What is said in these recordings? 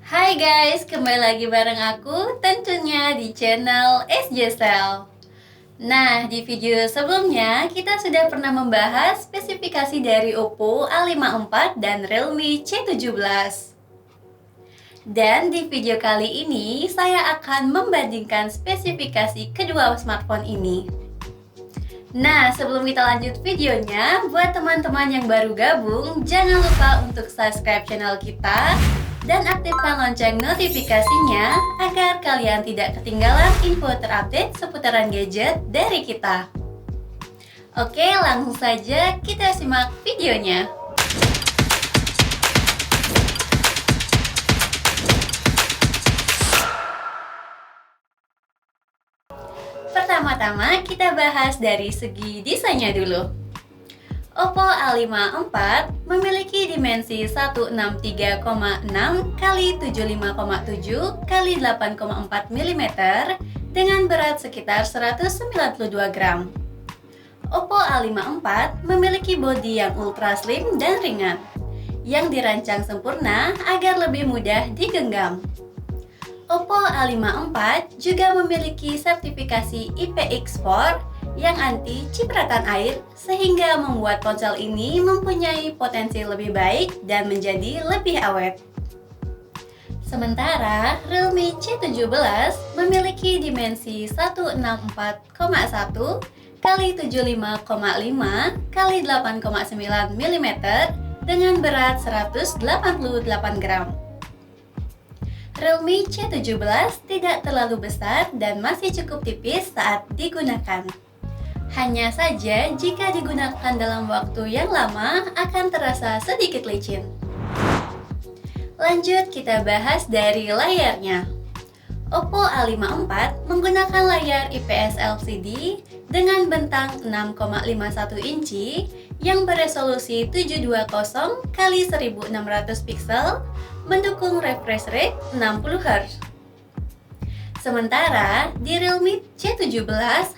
Hai guys, kembali lagi bareng aku tentunya di channel SJSL. Nah, di video sebelumnya kita sudah pernah membahas spesifikasi dari Oppo A54 dan Realme C17. Dan di video kali ini saya akan membandingkan spesifikasi kedua smartphone ini. Nah, sebelum kita lanjut videonya, buat teman-teman yang baru gabung, jangan lupa untuk subscribe channel kita dan aktifkan lonceng notifikasinya agar kalian tidak ketinggalan info terupdate seputaran gadget dari kita. Oke, langsung saja kita simak videonya. Pertama-tama kita bahas dari segi desainnya dulu. Oppo A54 memiliki dimensi 163,6 x 75,7 x 8,4 mm dengan berat sekitar 192 gram. Oppo A54 memiliki bodi yang ultra slim dan ringan, yang dirancang sempurna agar lebih mudah digenggam. Oppo A54 juga memiliki sertifikasi IPX4 yang anti cipratan air sehingga membuat ponsel ini mempunyai potensi lebih baik dan menjadi lebih awet. Sementara Realme C17 memiliki dimensi 164,1 x 75,5 x 8,9 mm dengan berat 188 gram. Realme C17 tidak terlalu besar dan masih cukup tipis saat digunakan. Hanya saja jika digunakan dalam waktu yang lama akan terasa sedikit licin. Lanjut kita bahas dari layarnya. Oppo A54 menggunakan layar IPS LCD dengan bentang 6,51 inci yang beresolusi 720 x 1600 pixel, mendukung refresh rate 60 Hz. Sementara di Realme C17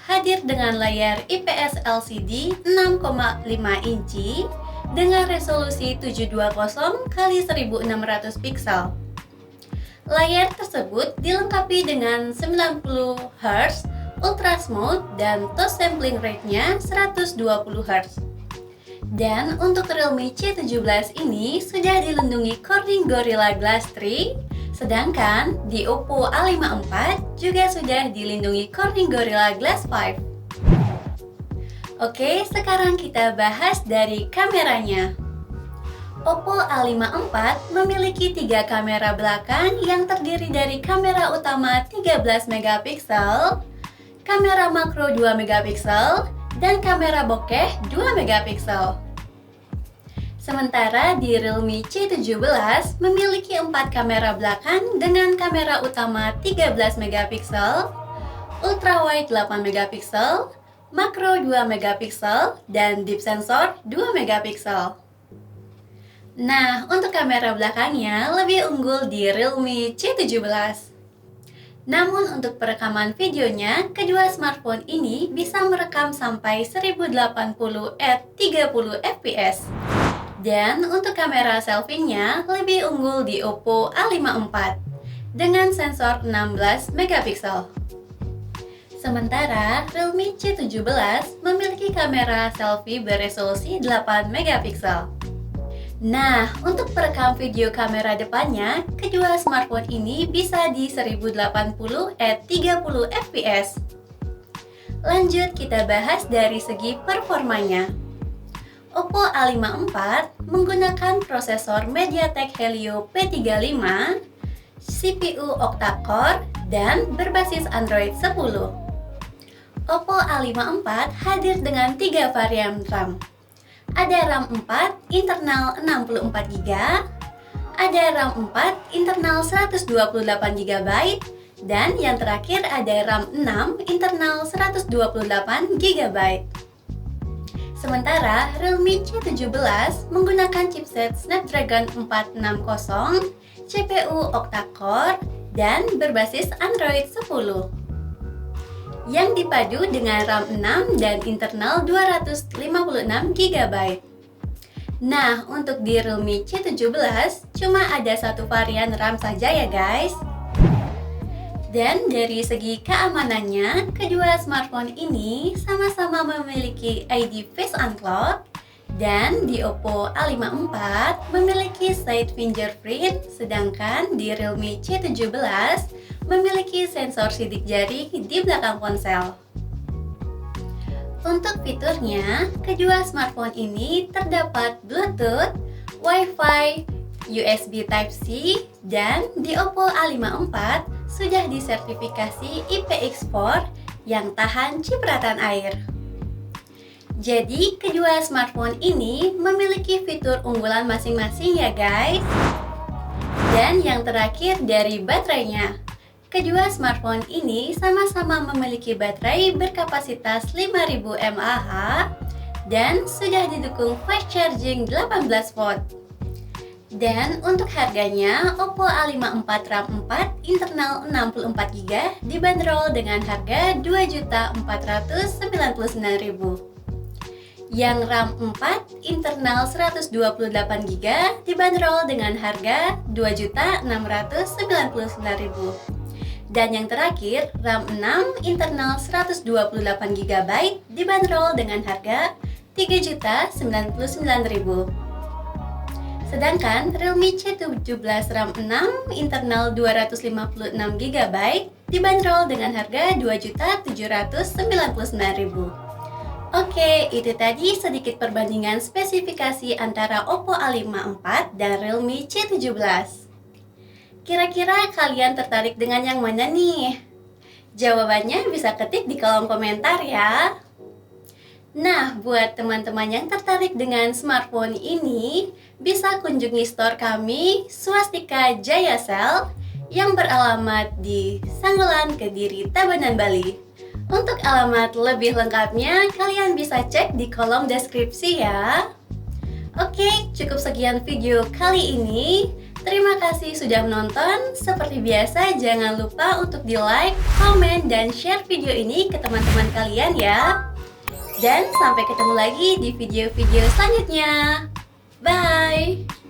hadir dengan layar IPS LCD 6,5 inci dengan resolusi 720 x 1600 pixel. Layar tersebut dilengkapi dengan 90 Hz, ultra smooth dan touch sampling rate-nya 120 Hz. Dan untuk Realme C17 ini sudah dilindungi Corning Gorilla Glass 3. Sedangkan di Oppo A54 juga sudah dilindungi Corning Gorilla Glass 5. Oke, sekarang kita bahas dari kameranya. Oppo A54 memiliki 3 kamera belakang yang terdiri dari kamera utama 13 megapiksel, kamera makro 2 megapiksel, dan kamera bokeh 2 megapiksel. Sementara di Realme C17 memiliki 4 kamera belakang dengan kamera utama 13 megapiksel, ultrawide 8 megapiksel, makro 2 megapiksel, dan deep sensor 2 megapiksel. Nah, untuk kamera belakangnya lebih unggul di Realme C17. Namun untuk perekaman videonya, kedua smartphone ini bisa merekam sampai 1080 at 30 fps. Dan untuk kamera selfie-nya lebih unggul di Oppo A54 dengan sensor 16 megapiksel. Sementara Realme C17 memiliki kamera selfie beresolusi 8 megapiksel. Nah, untuk perekam video kamera depannya, kedua smartphone ini bisa di 1080 at 30 fps. Lanjut kita bahas dari segi performanya. Oppo A54 menggunakan prosesor MediaTek Helio P35, CPU octa-core, dan berbasis Android 10. Oppo A54 hadir dengan 3 varian RAM. Ada RAM 4 internal 64GB, ada RAM 4 internal 128GB, dan yang terakhir ada RAM 6 internal 128GB. Sementara Realme C17 menggunakan chipset Snapdragon 460, CPU octa-core, dan berbasis Android 10 yang dipadu dengan RAM 6 dan internal 256GB. Nah, untuk di Realme C17 cuma ada satu varian RAM saja ya guys. Dan dari segi keamanannya, kedua smartphone ini sama-sama memiliki ID Face Unlock. Dan di Oppo A54 memiliki side fingerprint, sedangkan di Realme C17 memiliki sensor sidik jari di belakang ponsel. Untuk fiturnya, kedua smartphone ini terdapat Bluetooth, Wi-Fi, USB Type-C, dan di Oppo A54 sudah disertifikasi IPX4 yang tahan cipratan air. Jadi, kedua smartphone ini memiliki fitur unggulan masing-masing ya guys. Dan yang terakhir dari baterainya. Kedua smartphone ini sama-sama memiliki baterai berkapasitas 5000 mAh dan sudah didukung fast charging 18 watt. Dan untuk harganya, Oppo A54 RAM 4 internal 64GB dibanderol dengan harga Rp2.499.000. Yang RAM 4 internal 128GB dibanderol dengan harga Rp2.699.000. Dan yang terakhir, RAM 6 internal 128GB dibanderol dengan harga Rp3.099.000. Sedangkan Realme C17 RAM 6 internal 256GB dibanderol dengan harga Rp2.799.000. Oke, itu tadi sedikit perbandingan spesifikasi antara Oppo A54 dan Realme C17. Kira-kira kalian tertarik dengan yang mana nih? Jawabannya bisa ketik di kolom komentar ya. Nah, buat teman-teman yang tertarik dengan smartphone ini, bisa kunjungi store kami, Swastika Jaya Cell, yang beralamat di Sanggulan, Kediri, Tabanan, Bali. Untuk alamat lebih lengkapnya, kalian bisa cek di kolom deskripsi ya. Oke, cukup sekian video kali ini. Terima kasih sudah menonton. Seperti biasa, jangan lupa untuk di-like, komen, dan share video ini ke teman-teman kalian ya. Dan sampai ketemu lagi di video-video selanjutnya. Bye!